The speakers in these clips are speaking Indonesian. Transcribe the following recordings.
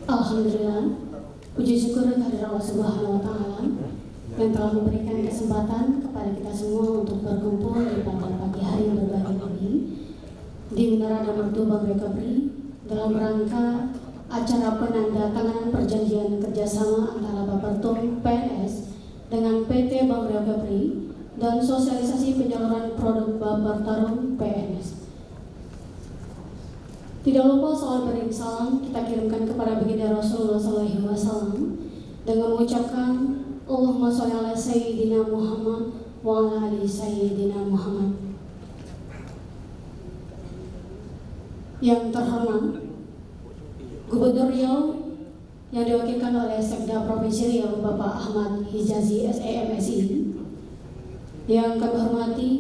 Alhamdulillah, puji syukur kehadirat Allah Subhanahu wa Ta'ala yang telah memberikan kesempatan kepada kita semua untuk berkumpul di pada pagi hari yang berbahagia ini di Menara Damertu Bank Recovery dalam rangka acara penandatanganan perjanjian kerjasama antara Bapertum PNS dengan PT Bank Recovery dan sosialisasi penyaluran produk Bapertarum PNS. Tidak lupa soal beriring salam kita kirimkan kepada baginda Rasulullah SAW dengan mengucapkan Allahumma sholli ala Sayyidina Muhammad wa ala ali Sayyidina Muhammad. Yang terhormat Gubernur Riau yang diwakilkan oleh Sekda Provinsi Riau Bapak Ahmad Hijazi SEMSI, yang kami hormati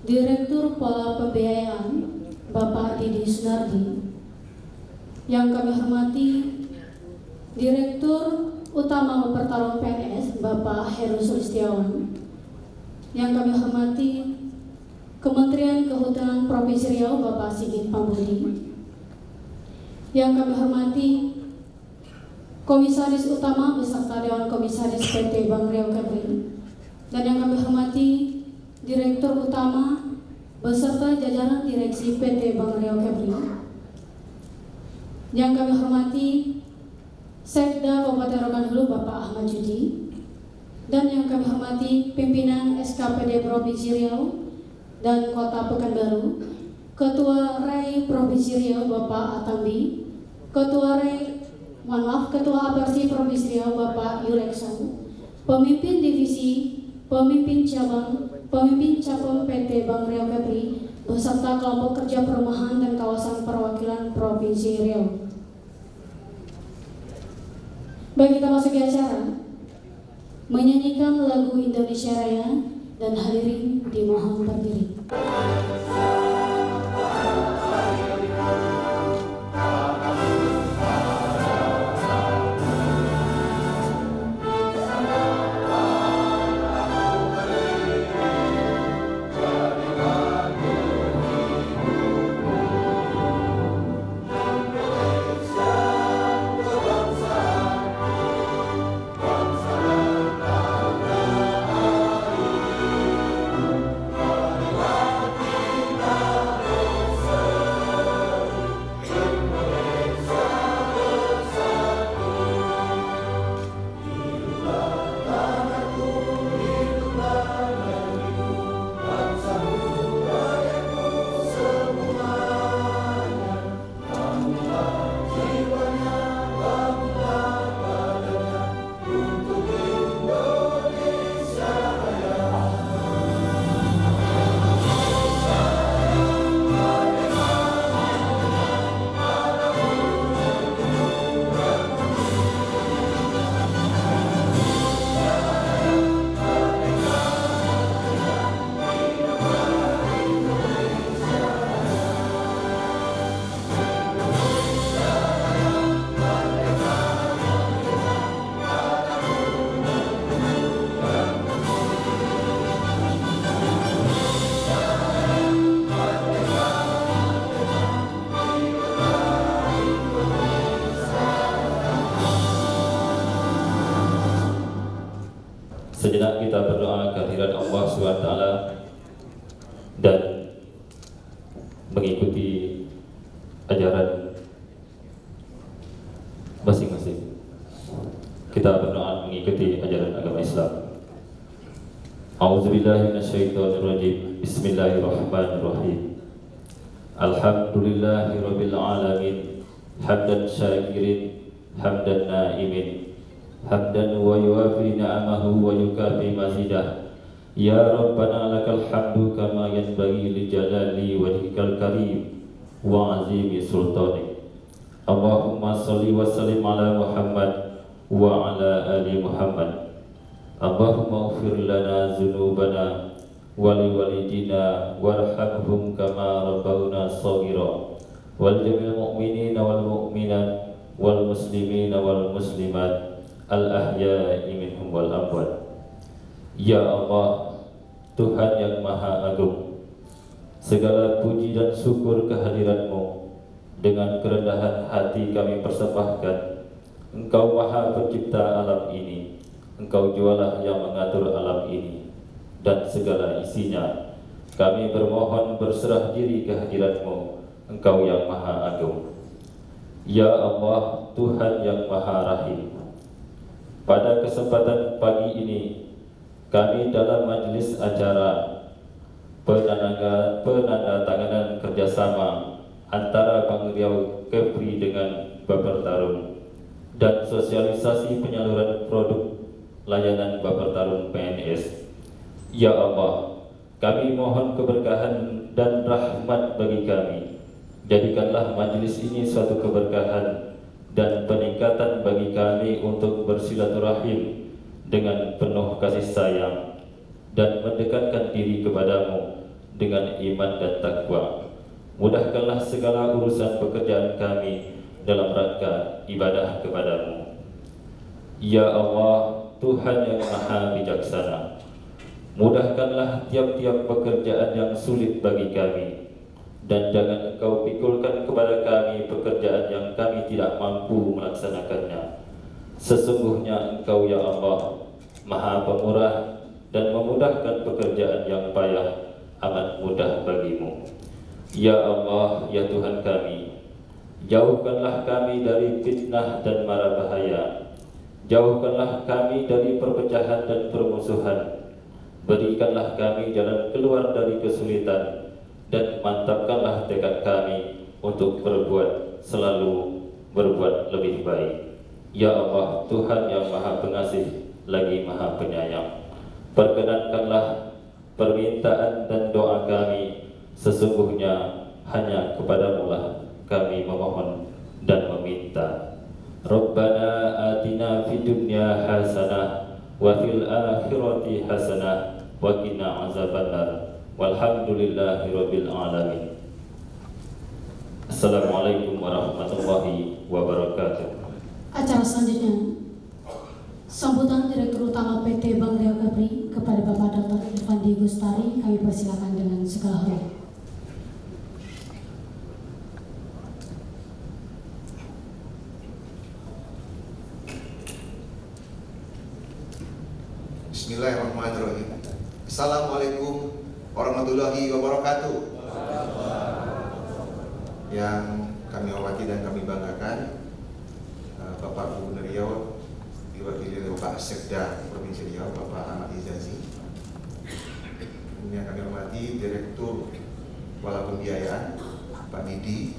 Direktur Pola Pembiayaan Bapak Didi Sunardi, yang kami hormati Direktur Utama Bapertarum PNS Bapak Heru Sulistiawan, yang kami hormati Kementerian Kehutanan Provinsi Riau Bapak Sigit Pambudi, yang kami hormati Komisaris Utama beserta Dewan Komisaris PT Bank Riau Kepri, dan yang kami hormati Direktur Utama beserta jajaran direksi PT Bank Riau Kepri, yang kami hormati Sekda Kabupaten Rokan Hulu Bapak Ahmad Judi, dan yang kami hormati pimpinan SKPD Provinsi Riau dan Kota Pekanbaru, Ketua RAI Provinsi Riau Bapak Atambi, Ketua Apersi Provinsi Riau Bapak Yulekson, pemimpin divisi, pemimpin cabang, pemimpin cabang PT Bank Riau Kepri beserta kelompok kerja perumahan dan kawasan perwakilan Provinsi Riau. Baik, kita masuk ke acara menyanyikan lagu Indonesia Raya dan hadirin dimohon berdiri. Sejenak kita berdoa kehadirat Allah SWT dan mengikuti ajaran masing-masing. Kita berdoa mengikuti ajaran agama Islam. A'udzubillahi minasyaitonirrajim. Bismillahirrahmanirrahim. Alhamdulillahirabbil alamin. Hamdan syakirin, hamdan naimin. Hamdan wa yuwafi ni'amahu wa yukafi mazidah. Ya Rabbana lakal hamdu kama yanbaghi li jalali wajhikal karim wa azimi sultanik. Allahumma salli wa sallim ala Muhammad wa ala ali Muhammad. Allahumma ighfir lana dzunubana wa li walidina warhamhum kama rabbawna shaghira wal jamil mu'minina wal mu'minat wal muslimina wal muslimat al-ahya'i minhum wal amwat. Ya Allah, Tuhan yang Maha Agung, segala puji dan syukur kehadirat-Mu Dengan kerendahan hati kami persembahkan, Engkau Maha Pencipta alam ini, Engkau jualah yang mengatur alam ini dan segala isinya. Kami bermohon berserah diri ke hadirat-Mu, Engkau yang Maha Agung. Ya Allah, Tuhan yang Maha Rahim, pada kesempatan pagi ini kami dalam majelis acara penandatanganan kerjasama antara Bank Riau Kepri dengan Bapertarum dan sosialisasi penyaluran produk layanan Bapertarum PNS. Ya Allah, kami mohon keberkahan dan rahmat bagi kami. Jadikanlah majelis ini suatu keberkahan dan peningkatan bagi kami untuk bersilaturahim dengan penuh kasih sayang dan mendekatkan diri kepadamu dengan iman dan takwa. Mudahkanlah segala urusan pekerjaan kami dalam rangka ibadah kepadamu. Ya Allah, Tuhan yang Maha Bijaksana, mudahkanlah tiap-tiap pekerjaan yang sulit bagi kami, dan jangan Engkau pikulkan kepada kami pekerjaan yang kami tidak mampu melaksanakannya. Sesungguhnya Engkau ya Allah Maha Pemurah dan memudahkan pekerjaan yang payah amat mudah bagimu. Ya Allah, ya Tuhan kami, jauhkanlah kami dari fitnah dan mara bahaya. Jauhkanlah kami dari perpecahan dan permusuhan. Berikanlah kami jalan keluar dari kesulitan, dan mantapkanlah tekad kami untuk selalu berbuat lebih baik. Ya Allah, Tuhan yang Maha Pengasih lagi Maha Penyayang, perkenankanlah permintaan dan doa kami. Sesungguhnya hanya kepadamu lah kami memohon dan meminta. Rabbana atina fid dunya hasanah wa fil akhirati hasanah wa qina azabannar. Walhamdulillahirabbil alamin. Assalamualaikum warahmatullahi wabarakatuh. Acara selanjutnya, sambutan Direktur Utama PT Bank Riau Kepri kepada Bapak Dr. Irfandi Gustari, kami persilakan dengan segala hormat. Bismillahirrahmanirrahim. Assalamualaikum warahmatullahi wabarakatuh. Yang kami hormati dan kami banggakan, Bapak Gubernur Riau diwakili oleh Bapak Sekda Provinsi Riau, Bapak Ahmad Izazi. Yang kami hormati Direktur Kepala Pembiayaan Pak Didi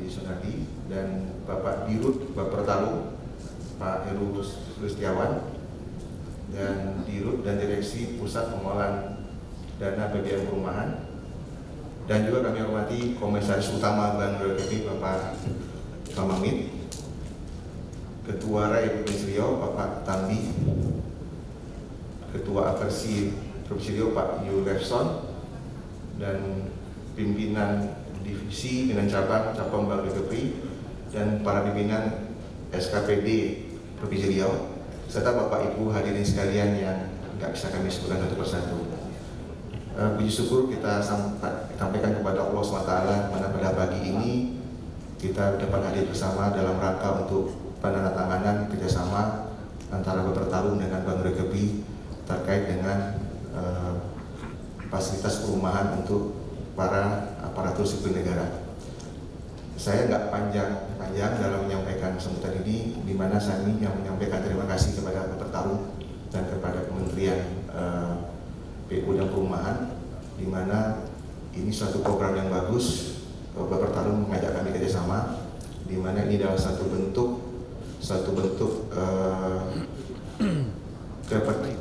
Sunardi, dan Bapak Dirut Bapertarum Pak Heru Sulistiawan, dan Dirut dan Direksi Pusat Pengolahan Dana PBN Perumahan, dan juga kami hormati Komisaris Utama Bank Riau Kepri Bapak Mamamit, Ketua RAI Provinsi Riau Bapak Tambi, Ketua Apersi Provinsi Riau Pak Yulefson, dan pimpinan divisi pimpinan cabang Bank Riau Kepri, dan para pimpinan SKPD Provinsi Riau, serta Bapak Ibu hadirin sekalian yang nggak bisa kami sebutkan satu persatu. Puji syukur kita sampaikan kepada Allah SWT, mana pada pagi ini kita dapat hadir bersama dalam rangka untuk penandatanganan kerjasama antara Bapertarum dengan Bank Riau Kepri terkait dengan fasilitas perumahan untuk para aparatur sipil negara. Saya nggak panjang dalam menyampaikan sambutan ini, di mana saya yang menyampaikan terima kasih kepada Bapertarum dan kepada Kementerian PU dan Perumahan, di mana ini suatu program yang bagus. Bapertarum mengajak kami kerjasama, di mana ini adalah satu bentuk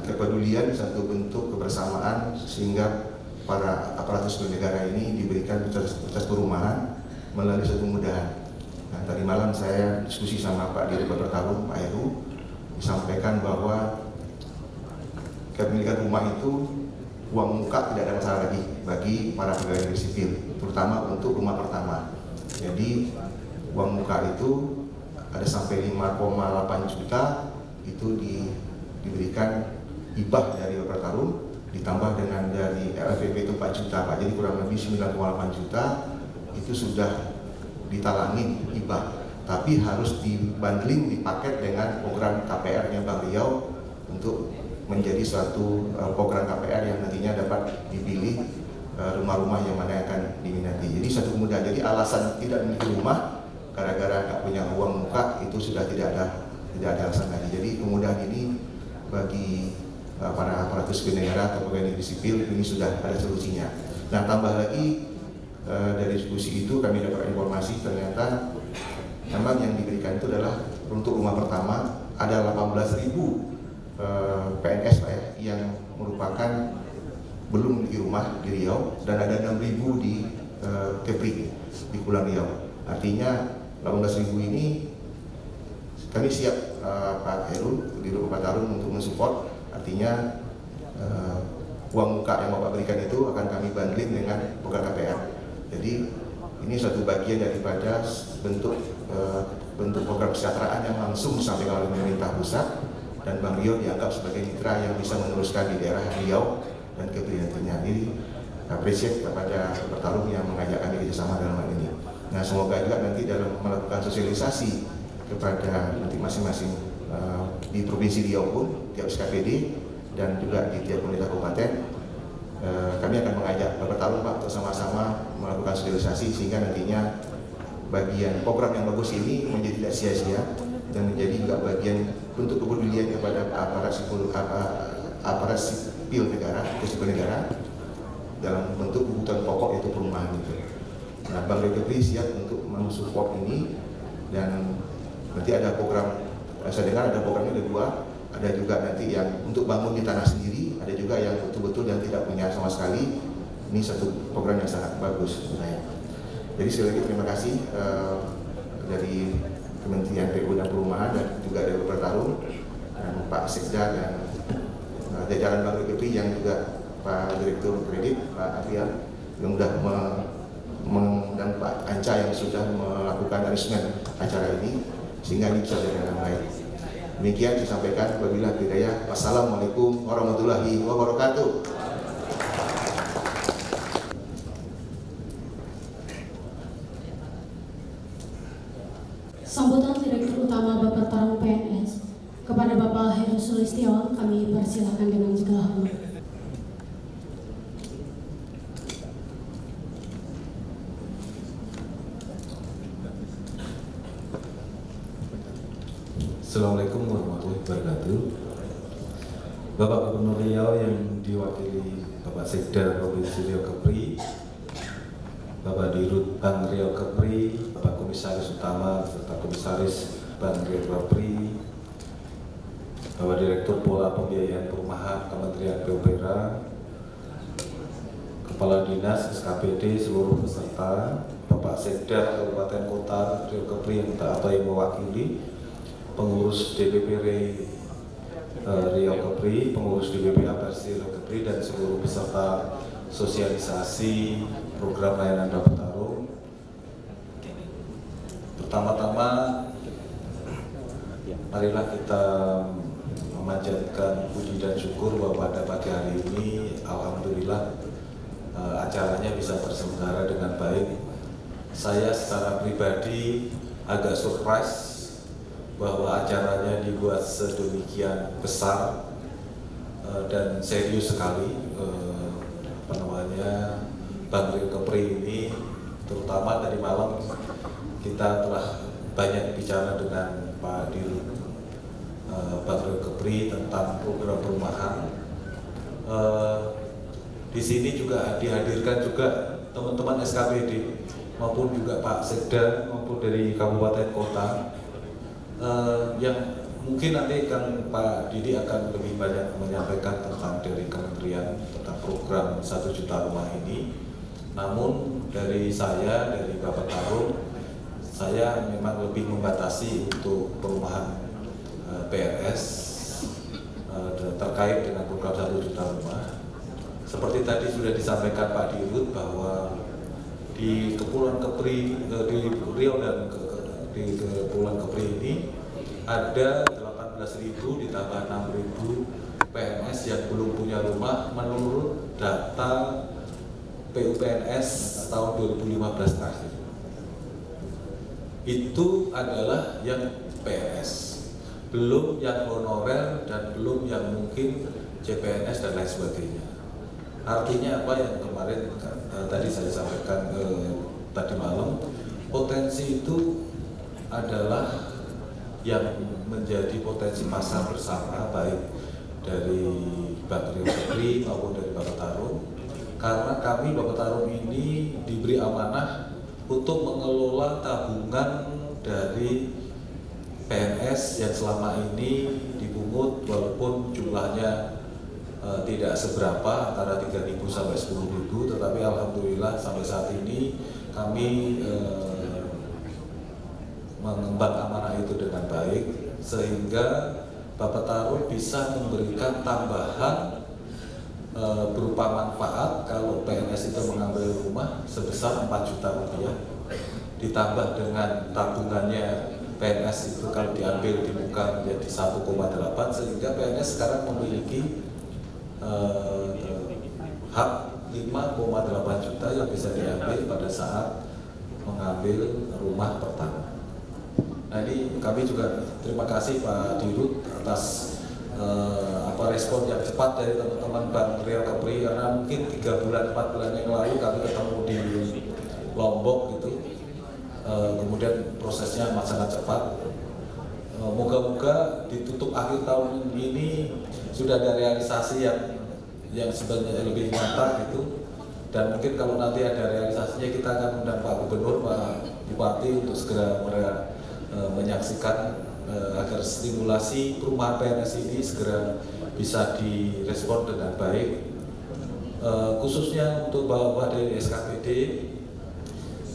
kepedulian, satu bentuk kebersamaan, sehingga para aparatur sipil negara ini diberikan fasilitas perumahan melalui satu kemudahan. Nah, tadi malam saya diskusi sama Pak Dirut Bapertarum, Pak Heru, disampaikan bahwa kepemilikan rumah itu uang muka tidak ada masalah lagi bagi para pegawai negeri sipil, terutama untuk rumah pertama. Jadi uang muka itu ada sampai 5,8 juta itu diberikan hibah dari Bapertarum, ditambah dengan dari LPP itu 4 juta Pak, jadi kurang lebih 9,8 juta itu sudah ditalangin hibah, tapi harus dibundling, dipaket dengan program KPR-nya Bang Riau untuk menjadi suatu program KPR yang nantinya dapat dipilih rumah-rumah yang mana yang akan diminati. Jadi satu kemudahan. Jadi alasan tidak memiliki rumah gara-gara nggak punya uang muka itu sudah tidak ada alasan lagi. Jadi kemudahan ini bagi para aparatur sipil negara atau pegawai negeri sipil ini sudah ada solusinya. Nah, tambah lagi dari diskusi itu kami dapat informasi ternyata memang yang diberikan itu adalah untuk rumah pertama ada 18.000 PNS Pak ya, yang merupakan belum memiliki rumah di Riau, dan ada 6.000 di Kepri di Kepulauan Riau. Artinya 18.000 ini kami siap Pak Heru di Pak Tarun untuk mensupport. Artinya uang muka yang Bapak berikan itu akan kami bundling dengan program KPR. Jadi ini suatu bagian daripada bentuk program kesejahteraan yang langsung disampaikan oleh pemerintah pusat, dan Bang Riau dianggap sebagai mitra yang bisa meneruskan di daerah Riau dan Kepri nantinya. Ini appreciate kepada Bapak Tarun yang mengajak kami kerjasama dalam hal ini. Nah, semoga juga nanti dalam melakukan sosialisasi kepada nanti masing-masing di Provinsi Riau pun, tiap SKPD dan juga di tiap pemerintah kabupaten, kami akan mengajak Bapak Tarun Pak untuk sama-sama melakukan sosialisasi sehingga nantinya bagian program yang bagus ini menjadi tidak sia-sia dan menjadi juga bagian bentuk kepedulian kepada aparat sipil negara dalam bentuk kebutuhan pokok yaitu perumahan itu. Nah, Bang Kepri siap untuk mensupport ini, dan nanti ada program, saya dengar ada programnya ada 2, ada juga nanti yang untuk bangun di tanah sendiri, ada juga yang betul-betul yang tidak punya sama sekali. Ini satu program yang sangat bagus sebenarnya. Jadi sekali lagi terima kasih dari Kementerian PU dan Perumahan dan juga dari Bapak Tarun dan Pak Sekda dan jajaran Bang Kepri yang juga Pak Direktur Kredit Pak Adrian yang sudah dan Pak Anca yang sudah melakukan arrangement acara ini sehingga ini bisa berjalan dengan baik. Demikian disampaikan, wabillahi hidayah. Wassalamualaikum warahmatullahi wabarakatuh. Sambutan Direktur Utama Bapak Tarung PNS kepada Bapak Heru Sulistiawan kami persilakan dengan segala hormat. Assalamualaikum warahmatullahi wabarakatuh. Bapak Gubernur Riau yang diwakili Bapak Sekda Provinsi Riau Kepri, Bapak Dirut Bank Riau Kepri, Bapak Komisaris Utama serta Komisaris Bank Riau Kepri, Bapak Direktur Pola Pembiayaan Perumahan Kementerian PUPR, Kepala Dinas SKPD seluruh peserta, Bapak Sekda Kabupaten Kota Riau Kepri yang tak apa yang mewakili, pengurus DPP Riau Kepri, pengurus DPP Apersi Riau Kepri, dan seluruh peserta sosialisasi program layanan Bapak Tarung. Pertama-tama, marilah kita memanjatkan puji dan syukur bahwa pada pagi hari ini, alhamdulillah, acaranya bisa terselenggara dengan baik. Saya secara pribadi agak surprise bahwa acaranya dibuat sedemikian besar dan serius sekali. Bank Riau Kepri ini, terutama tadi malam kita telah banyak bicara dengan Pak Dirut Bank Riau Kepri tentang program perumahan. Di sini juga dihadirkan juga teman-teman SKPD maupun juga Pak Sekda maupun dari kabupaten kota. Yang mungkin nanti kan Pak Didi akan lebih banyak menyampaikan tentang dari kementerian tentang program 1 juta rumah ini. Namun dari saya, dari Bapak Tarung, saya memang lebih membatasi untuk perumahan PRS terkait dengan program 1 juta rumah. Seperti tadi sudah disampaikan Pak Dirut bahwa di Kepulauan Kepri, di Riau dan di Kepulauan Kepri ini ada 18.000 ditambah 6.000 PNS yang belum punya rumah menurut data PUPNS tahun 2015 terakhir. itu adalah yang PNS, belum yang honorer dan belum yang mungkin CPNS dan lain sebagainya. Artinya apa yang kemarin tadi saya sampaikan tadi malam, potensi itu adalah yang menjadi potensi pasar bersama, baik dari Bank Riau Kepri maupun dari Bappetarung, karena kami Bappetarung ini diberi amanah untuk mengelola tabungan dari PNS yang selama ini dipungut walaupun jumlahnya tidak seberapa, antara 3.000 sampai 10.000, tetapi alhamdulillah sampai saat ini kami mengemban amanah itu dengan baik, sehingga Bappetarung bisa memberikan tambahan berupa manfaat kalau PNS itu mengambil rumah sebesar 4 juta rupiah, ditambah dengan tabungannya PNS itu kalau diambil dibuka menjadi 1,8, sehingga PNS sekarang memiliki hak 5,8 juta yang bisa diambil pada saat mengambil rumah pertama. Nah, ini kami juga terima kasih Pak Dirut atas respon yang cepat dari teman-teman Bank Riau Kepri, karena mungkin 3 bulan 4 bulan yang lalu kami ketemu di Lombok gitu. Kemudian prosesnya sangat cepat. Moga-moga ditutup akhir tahun ini sudah ada realisasi yang sebenarnya lebih nyata gitu, dan mungkin kalau nanti ada realisasinya kita akan undang Pak Gubernur, Pak Bupati untuk segera menyaksikan agar stimulasi perumahan PNS ini segera bisa direspon dengan baik. Khususnya untuk Bapak dari SKPD,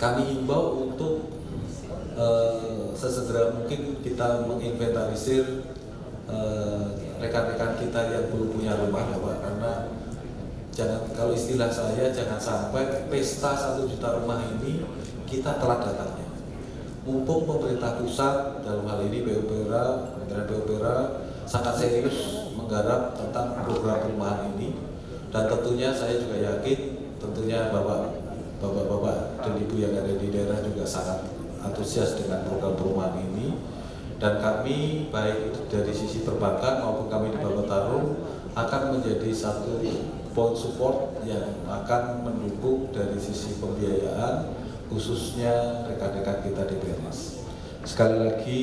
kami himbau untuk sesegera mungkin kita menginventarisir rekan-rekan kita yang belum punya rumah, Bapak, karena kalau istilah saya, jangan sampai pesta 1 juta rumah ini kita telat datangnya. Mumpung pemerintah pusat dalam hal ini PUPera, Kementerian PUPera sangat serius menggarap tentang program perumahan ini, dan tentunya saya juga yakin tentunya Bapak-bapak dan Ibu yang ada di daerah juga sangat antusias dengan program perumahan ini, dan kami baik dari sisi perbankan maupun kami di Bappetarung akan menjadi satu point support yang akan mendukung dari sisi pembiayaan khususnya rekan-rekan kita di PNS. Sekali lagi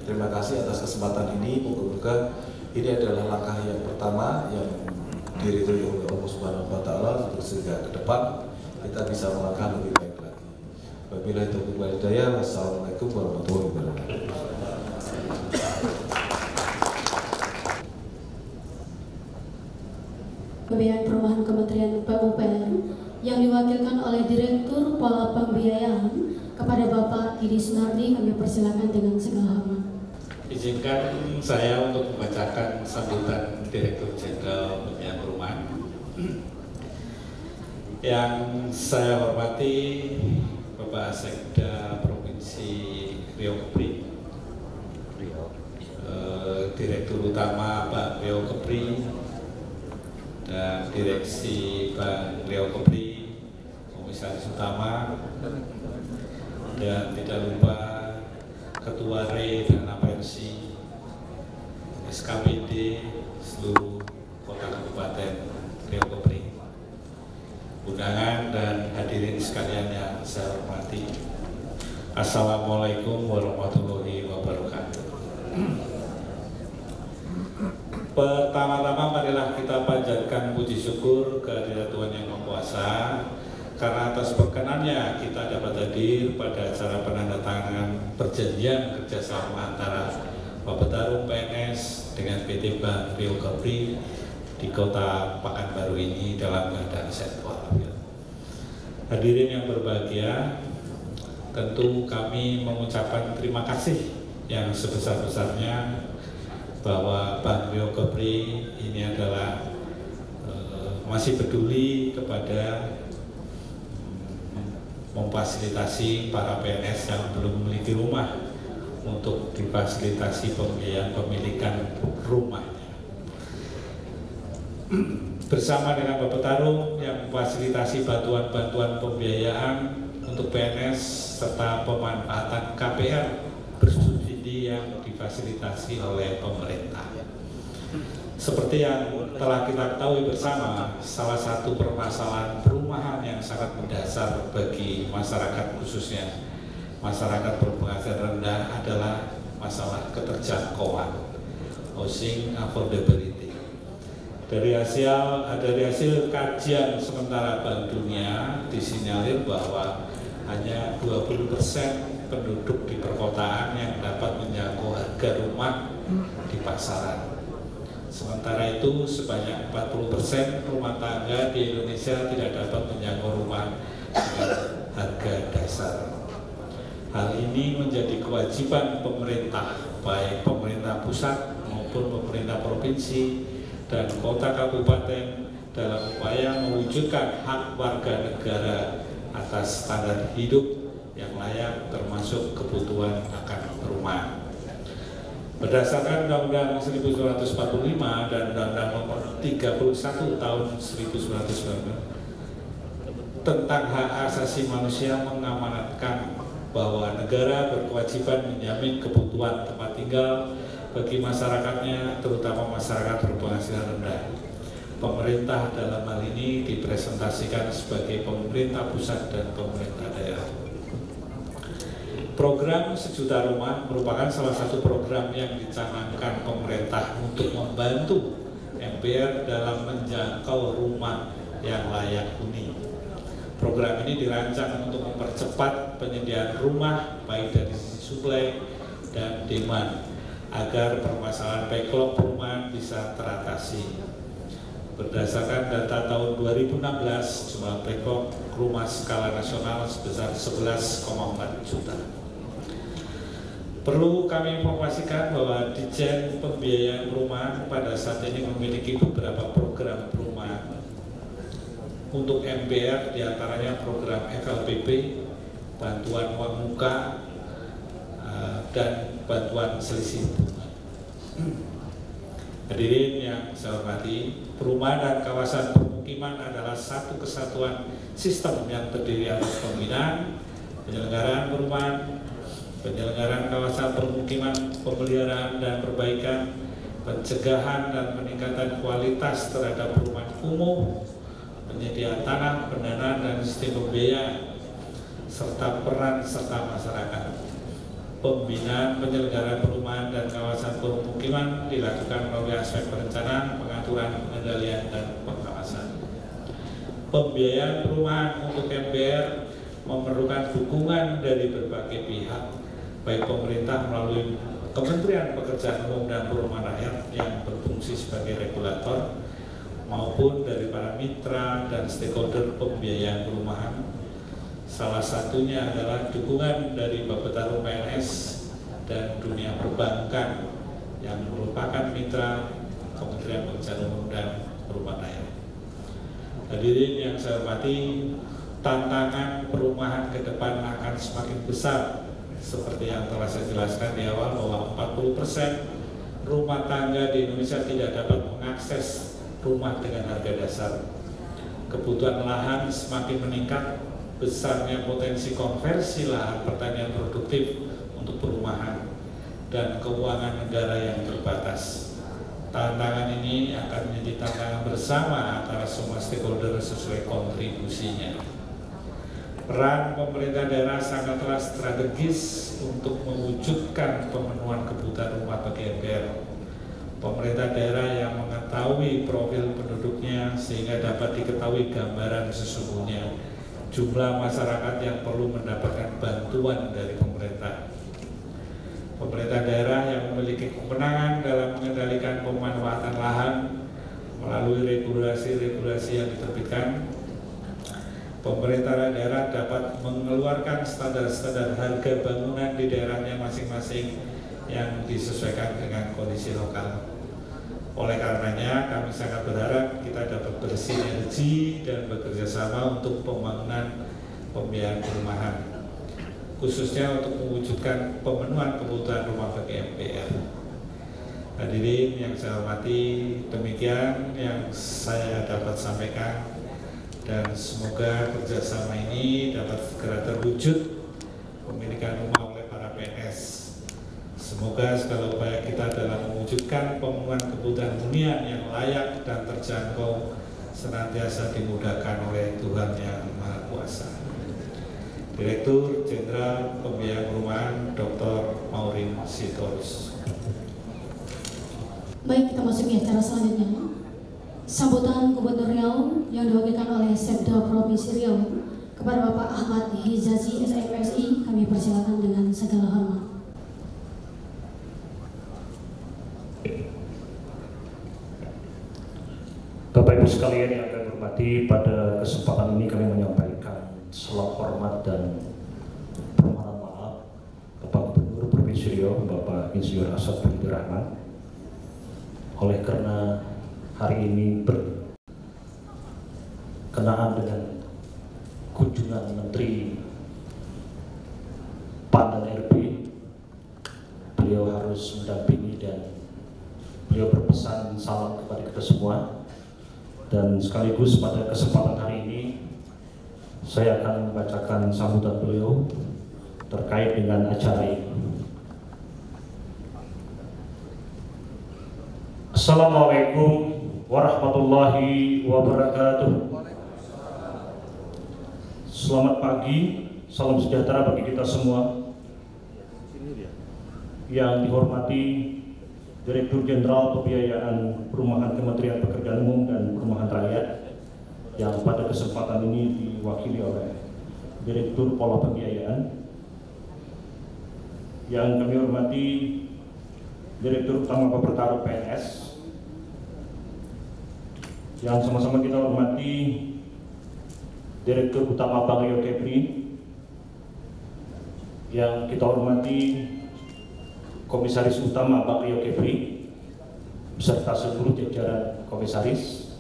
terima kasih atas kesempatan ini. Moga-moga ini adalah langkah yang pertama yang diridhoi oleh Allah Subhanahu wa Ta'ala untuk sehingga ke depan kita bisa melangkah lebih baik lagi. Wabillahi taufiq wal hidayah. Wassalamualaikum warahmatullahi wabarakatuh. Pembiayaan Perumahan Kementerian PUPR yang diwakilkan oleh Direktur Pola Pembiayaan kepada Bapak Didi Sunardi, kami persilakan dengan segala hormat. Izinkan saya untuk membacakan sambutan Direktur Jenderal Pembiayaan Perumahan. Yang saya hormati Bapak Sekda Provinsi Riau Kepri, Direktur Utama Bank Riau Kepri, dan Direksi Bank Riau Kepri, Komisaris Utama, dan tidak lupa Ketua RE Dana Pensi, SKPD seluruh kota kabupaten Riau Kepri, undangan dan hadirin sekalian yang saya hormati. Assalamualaikum warahmatullahi wabarakatuh. Pertama-tama marilah kita panjatkan puji syukur kehadirat Tuhan Yang Maha Kuasa, karena atas perkenannya kita dapat hadir pada acara penandatanganan perjanjian kerjasama antara Bappetarung PNS dengan PT Bank Riau Kepri di kota Pekanbaru ini dalam keadaan sehat walafiat. Hadirin yang berbahagia, tentu kami mengucapkan terima kasih yang sebesar-besarnya bahwa Bank Riau Kepri ini adalah masih peduli kepada memfasilitasi para PNS yang belum memiliki rumah untuk difasilitasi pembiayaan pemilikan rumahnya. Bersama dengan Bappetarung yang memfasilitasi bantuan-bantuan pembiayaan untuk PNS serta pemanfaatan KPR bersubsidi yang difasilitasi oleh pemerintah. Seperti yang telah kita ketahui bersama, salah satu permasalahan perumahan yang sangat mendasar bagi masyarakat, khususnya masyarakat berpenghasilan rendah, adalah masalah keterjangkauan, housing affordability. Dari hasil kajian sementara Bank Dunia disinyalir bahwa hanya 20% penduduk di perkotaan yang dapat menjangkau harga rumah di pasaran. Sementara itu sebanyak 40% rumah tangga di Indonesia tidak dapat menjangkau rumah dengan harga dasar. Hal ini menjadi kewajiban pemerintah, baik pemerintah pusat maupun pemerintah provinsi dan kota kabupaten, dalam upaya mewujudkan hak warga negara atas standar hidup yang layak, termasuk kebutuhan akan perumahan. Berdasarkan Undang-Undang 1945 dan Undang-Undang Nomor 31 Tahun 1999 tentang hak asasi manusia mengamanatkan bahwa negara berkewajiban menjamin kebutuhan tempat tinggal bagi masyarakatnya, terutama masyarakat berpenghasilan rendah. Pemerintah dalam hal ini dipresentasikan sebagai pemerintah pusat dan pemerintah daerah. Program Sejuta Rumah merupakan salah satu program yang dicanangkan pemerintah untuk membantu MPR dalam menjangkau rumah yang layak huni. Program ini dirancang untuk mempercepat penyediaan rumah baik dari sisi suplai dan demand agar permasalahan backlog perumahan bisa teratasi. Berdasarkan data tahun 2016, jumlah backlog rumah skala nasional sebesar 11,4 juta. Perlu kami informasikan bahwa Ditjen Pembiayaan Perumahan pada saat ini memiliki beberapa program perumahan untuk MPR, diantaranya program FLPP, bantuan uang muka, dan bantuan selisih bunga. Hadirin yang saya hormati, perumahan dan kawasan permukiman adalah satu kesatuan sistem yang terdiri atas pembinaan, penyelenggaraan perumahan, penyelenggaraan kawasan permukiman, pemeliharaan dan perbaikan, pencegahan dan peningkatan kualitas terhadap perumahan umum, penyediaan tanah, pendanaan dan sistem pembiayaan, serta peran serta masyarakat. Pembinaan penyelenggaraan perumahan dan kawasan permukiman dilakukan melalui aspek perencanaan, pengaturan, pengendalian, dan pengawasan. Pembiayaan perumahan untuk MPR memerlukan dukungan dari berbagai pihak, baik pemerintah melalui Kementerian Pekerjaan Umum dan Perumahan Rakyat yang berfungsi sebagai regulator, maupun dari para mitra dan stakeholder pembiayaan perumahan. Salah satunya adalah dukungan dari Bapetarum PNS dan dunia perbankan yang merupakan mitra Kementerian Pekerjaan Umum dan Perumahan Rakyat. Hadirin yang saya hormati, tantangan perumahan ke depan akan semakin besar. Seperti yang telah saya jelaskan di awal, bahwa 40% rumah tangga di Indonesia tidak dapat mengakses rumah dengan harga dasar. Kebutuhan lahan semakin meningkat, besarnya potensi konversi lahan pertanian produktif untuk perumahan, dan keuangan negara yang terbatas. Tantangan ini akan menjadi tantangan bersama antara semua stakeholder sesuai kontribusinya. Peran pemerintah daerah sangatlah strategis untuk mewujudkan pemenuhan kebutuhan rumah bagi MPR. Pemerintah daerah yang mengetahui profil penduduknya sehingga dapat diketahui gambaran sesungguhnya jumlah masyarakat yang perlu mendapatkan bantuan dari pemerintah. Pemerintah daerah yang memiliki kewenangan dalam mengendalikan pemanfaatan lahan melalui regulasi-regulasi yang diterbitkan. Pemerintah daerah dapat mengeluarkan standar-standar harga bangunan di daerahnya masing-masing yang disesuaikan dengan kondisi lokal. Oleh karenanya, kami sangat berharap kita dapat bersinergi dan bekerja sama untuk pembangunan pembiayaan perumahan, khususnya untuk mewujudkan pemenuhan kebutuhan rumah bagi MPR. Hadirin yang saya hormati, demikian yang saya dapat sampaikan. dan semoga kerjasama ini dapat segera terwujud pemilikan rumah oleh para PNS. Semoga segala upaya kita dalam mewujudkan pemenuhan kebutuhan hunian yang layak dan terjangkau senantiasa dimudahkan oleh Tuhan Yang Maha Kuasa. Direktur Jenderal Pembiayaan Perumahan Dr. Maureen Sitorus. Baik, kita masuki acara selanjutnya. Sambutan Gubernur Riau yang diwakilkan oleh Sekda Provinsi Riau kepada Bapak Ahmad Hijazi SMSI, kami persilakan dengan segala hormat. Bapak Ibu sekalian yang kami hormati, pada kesempatan ini kami menyampaikan salam hormat dan permohonan maaf Bapak Gubernur Provinsi Riau, Bapak Insinyur Asad Abdul Rahman, oleh karena hari ini berkenaan dengan kunjungan Menteri PAN dan RB, beliau harus mendampingi dan beliau berpesan salam kepada kita semua. Dan sekaligus pada kesempatan hari ini saya akan membacakan sambutan beliau terkait dengan acara ini. Assalamualaikum warahmatullahi wabarakatuh. Selamat pagi, salam sejahtera bagi kita semua. Yang dihormati Direktur Jenderal Pembiayaan Perumahan Kementerian Pekerjaan Umum dan Perumahan Rakyat, yang pada kesempatan ini diwakili oleh Direktur Pola Pembiayaan. Yang kami hormati Direktur Utama Bapertaruh PNS, yang sama-sama kita hormati Direktur Utama Bank Riau Kepri, yang kita hormati Komisaris Utama Bank Riau Kepri beserta seluruh jajaran komisaris,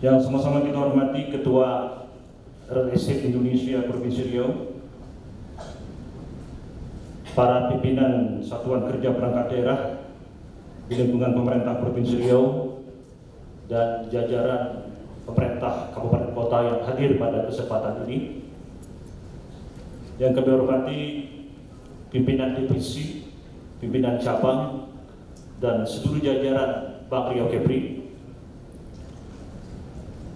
yang sama-sama kita hormati Ketua Real Estate Indonesia Provinsi Riau, para pimpinan Satuan Kerja Perangkat Daerah di lingkungan pemerintah Provinsi Riau, dan jajaran pemerintah kabupaten kota yang hadir pada kesempatan ini. Yang kami hormati pimpinan divisi, pimpinan cabang, dan seluruh jajaran Bank Riau Kepri.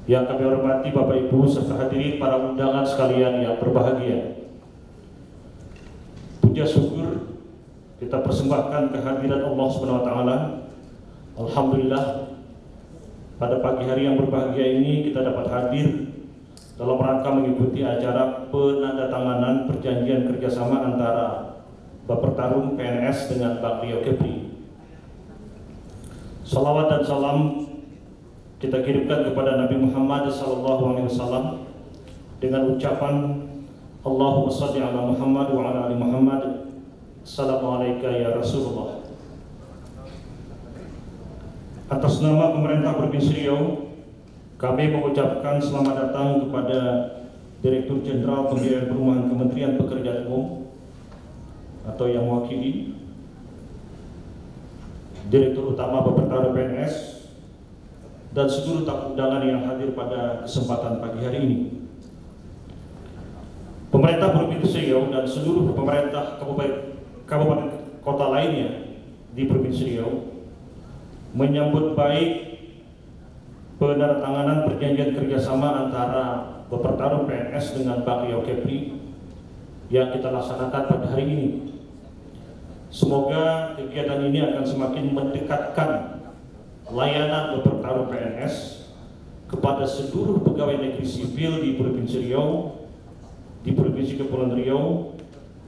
Yang kami hormati Bapak Ibu serta hadirin para undangan sekalian yang berbahagia. Puja syukur kita persembahkan kehadiran Allah Subhanahu wa taala. Alhamdulillah, pada pagi hari yang berbahagia ini kita dapat hadir dalam rangka mengikuti acara penandatanganan perjanjian kerjasama antara Bapertarum PNS dengan Bank Riau Kepri. Salawat dan salam kita kirimkan kepada Nabi Muhammad SAW dengan ucapan Allahumma shalli ala Muhammad wa ala ali Muhammad. Assalamualaikum ya Rasulullah. Atas nama pemerintah Provinsi Riau, kami mengucapkan selamat datang kepada Direktur Jenderal Pembiayaan Perumahan Kementerian Pekerjaan Umum atau yang mewakili Direktur Utama Bapertaruh PNS dan seluruh tamu undangan yang hadir pada kesempatan pagi hari ini. Pemerintah Provinsi Riau dan seluruh pemerintah kabupaten kota lainnya di Provinsi Riau menyambut baik penandatanganan perjanjian kerjasama antara Bapertaruh PNS dengan Bank Riau Kepri yang kita laksanakan pada hari ini. Semoga kegiatan ini akan semakin mendekatkan layanan Bapertaruh PNS kepada seluruh pegawai negeri sipil di Provinsi Riau, di Provinsi Kepulauan Riau,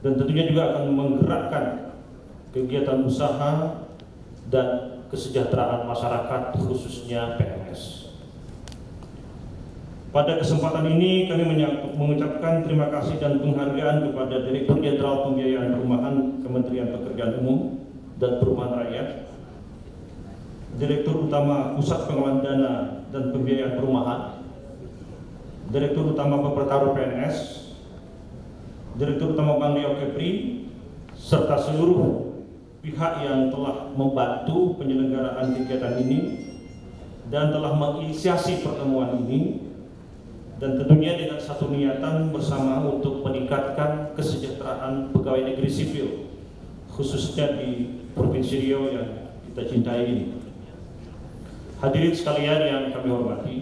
dan tentunya juga akan menggerakkan kegiatan usaha dan kesejahteraan masyarakat khususnya PNS. Pada kesempatan ini kami mengucapkan terima kasih dan penghargaan kepada Direktur Jenderal Pembiayaan Perumahan Kementerian Pekerjaan Umum dan Perumahan Rakyat, Direktur Utama Pusat Pengelolaan Dana dan Pembiayaan Perumahan, Direktur Utama Bapertaruh PNS, Direktur Utama Bank Riau Kepri, serta seluruh pihak yang telah membantu penyelenggaraan kegiatan ini, dan telah menginisiasi pertemuan ini, dan tentunya dengan satu niatan bersama untuk meningkatkan kesejahteraan pegawai negeri sipil, khususnya di Provinsi Riau yang kita cintai ini. Hadirin sekalian yang kami hormati,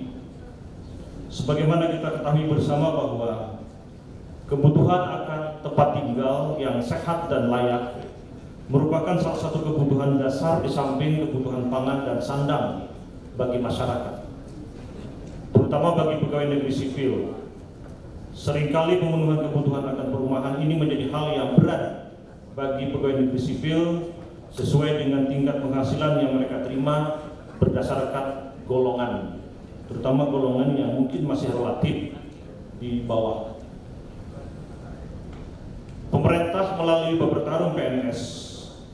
sebagaimana kita ketahui bersama bahwa kebutuhan akan tempat tinggal yang sehat dan layak merupakan salah satu kebutuhan dasar di samping kebutuhan pangan dan sandang bagi masyarakat, terutama bagi pegawai negeri sipil. Seringkali pemenuhan kebutuhan akan perumahan ini menjadi hal yang berat bagi pegawai negeri sipil sesuai dengan tingkat penghasilan yang mereka terima berdasarkan golongan, terutama golongan yang mungkin masih relatif di bawah. Pemerintah melalui Bapertarum PNS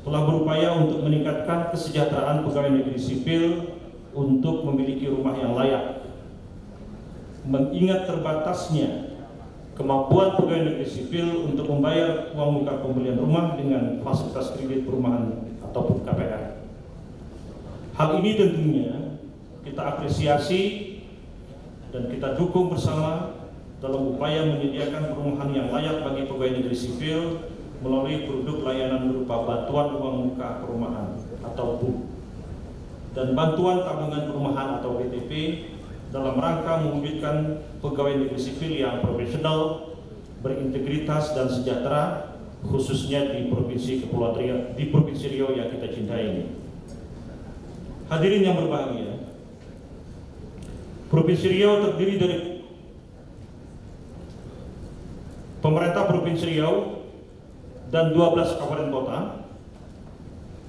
telah berupaya untuk meningkatkan kesejahteraan pegawai negeri sipil untuk memiliki rumah yang layak. Mengingat terbatasnya kemampuan pegawai negeri sipil untuk membayar uang muka pembelian rumah dengan fasilitas kredit perumahan ataupun KPR. Hal ini tentunya kita apresiasi dan kita dukung bersama dalam upaya menyediakan perumahan yang layak bagi pegawai negeri sipil melalui produk layanan berupa bantuan uang muka perumahan atau BUP dan bantuan tabungan perumahan atau BTP dalam rangka mewujudkan pegawai negeri sipil yang profesional, berintegritas dan sejahtera, khususnya di Provinsi Kepulauan Riau, di Provinsi Riau yang kita cintai ini. Hadirin yang berbahagia, Provinsi Riau terdiri dari pemerintah Provinsi Riau dan 12 kabupaten kota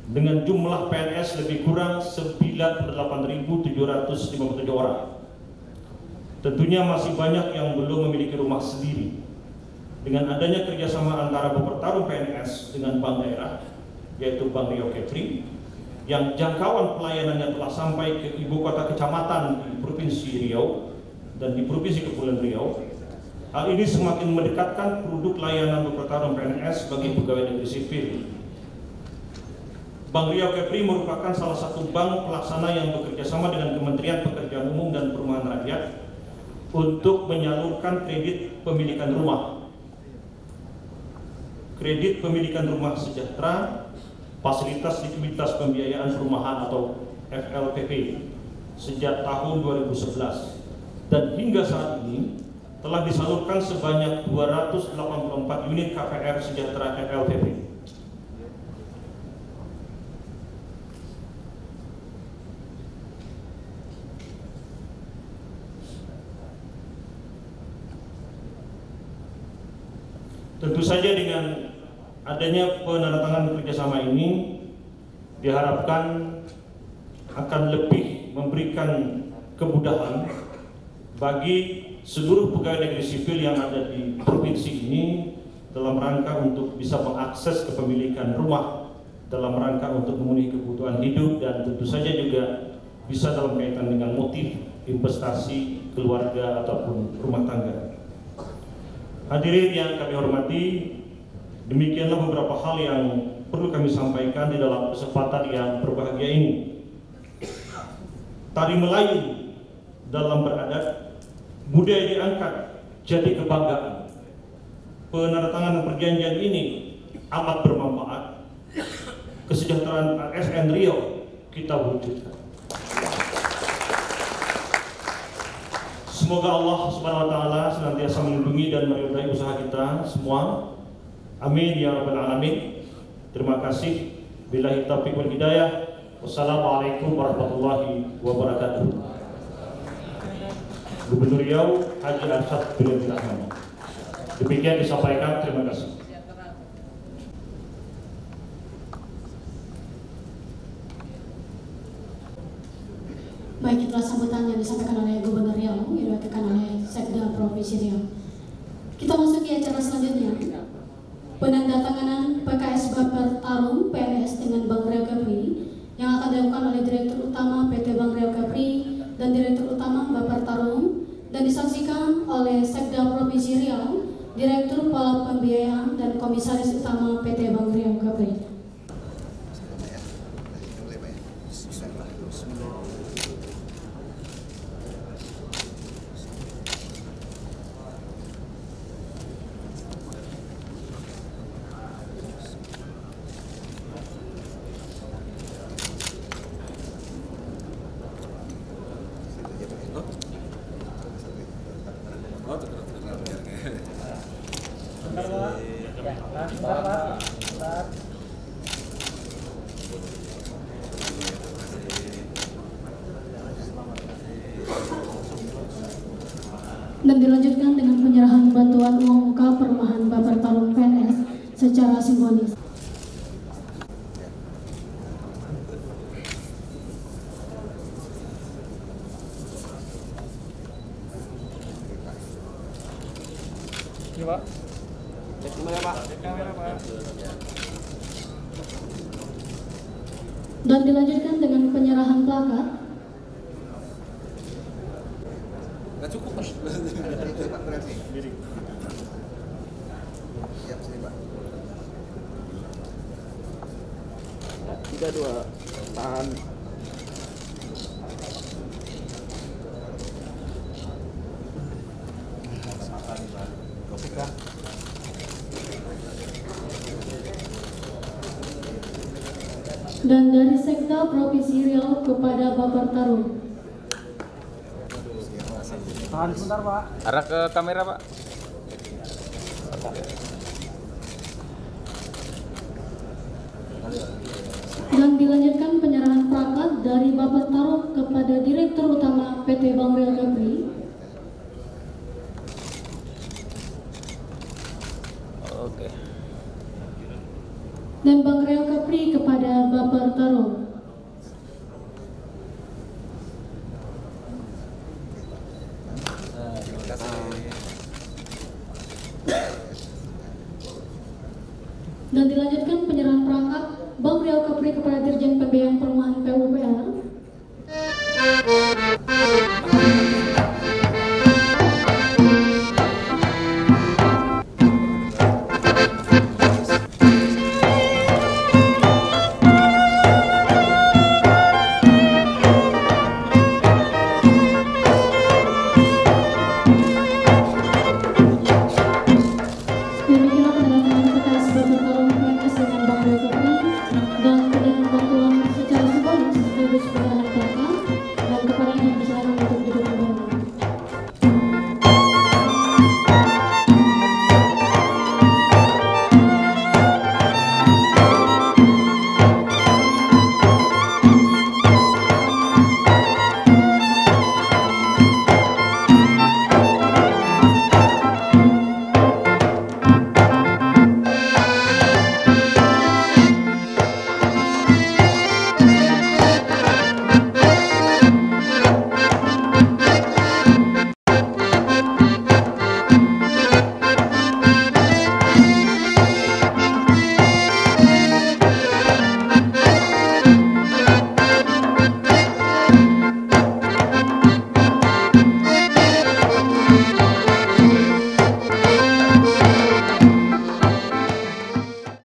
dengan jumlah PNS lebih kurang 98.757 orang. Tentunya masih banyak yang belum memiliki rumah sendiri. Dengan adanya kerjasama antara Bapertarum PNS dengan Bank Daerah, yaitu Bank Riau Kepri, yang jangkauan pelayanannya telah sampai ke ibu kota kecamatan di Provinsi Riau dan di Provinsi Kepulauan Riau. Hal ini semakin mendekatkan produk layanan Bapertarum PNS bagi pegawai negeri sipil. Bank Riau Kepri merupakan salah satu bank pelaksana yang bekerjasama dengan Kementerian Pekerjaan Umum dan Perumahan Rakyat untuk menyalurkan kredit pemilikan rumah. Kredit pemilikan rumah sejahtera, fasilitas likuiditas pembiayaan perumahan atau FLPP sejak tahun 2011 dan hingga saat ini telah disalurkan sebanyak 284 unit KPR sejahtera FLPP. Tentu saja dengan adanya penandatangan kerjasama ini diharapkan akan lebih memberikan kemudahan bagi seluruh pegawai negeri sipil yang ada di provinsi ini dalam rangka untuk bisa mengakses kepemilikan rumah, dalam rangka untuk memenuhi kebutuhan hidup, dan tentu saja juga bisa dalam kaitan dengan motif investasi keluarga ataupun rumah tangga. Hadirin yang kami hormati, demikianlah beberapa hal yang perlu kami sampaikan di dalam kesempatan yang berbahagia ini. Tari Melayu dalam beradat, budaya diangkat jadi kebanggaan. Penandatanganan perjanjian ini amat bermanfaat. Kesejahteraan ASN Riau kita wujudkan. Semoga Allah Subhanahu wa taala senantiasa melindungi dan meridai usaha kita semua. Amin ya rabbal alamin. Terima kasih. Billahi taufiq wal hidayah. Wassalamualaikum warahmatullahi wabarakatuh. Gubernur Riau Haji Arsyad bin Ahmad. Demikian disampaikan. Terima kasih. Baik, itulah sambutan yang disampaikan oleh Gubernur Riau yang diwakilkan oleh Sekda Provinsi Riau. Kita masuki acara selanjutnya. Penandatanganan PKS Bapertarum PNS dengan Bank Riau Kepri yang akan dilakukan oleh Direktur Utama PT Bank Riau Kepri dan Direktur Utama Bapertarum dan disaksikan oleh Sekda Provinsi Riau, Direktur Pola Pembiayaan dan Komisaris Utama PT Bank Riau Kepri. Dan dilanjutkan dengan penyerahan bantuan uang muka perumahan Baper Tarung PNS secara simbolis. Ini Pak. Cek kamera Pak. Cek kamera Pak. Dan dilanjutkan dengan penyerahan plakat. Nggak cukup Pak. Pak berarti. Siap sini Pak. 3, 2, tahan. Dan dari Sekda Provinsi Riau kepada Baper Tarung. Tahan sebentar Pak. Arah ke kamera Pak. Dan dilanjutkan penyerahan plakat dari Baper Tarung kepada Direktur Utama PT Bank Riau Capri. Oke. Dan Bank Riau Capri kepada Baper Tarung. Dan dilanjutkan penyerahan perangkat Bank Riau Capri kepada Dirjen Pembiayaan Perumahan PUPR.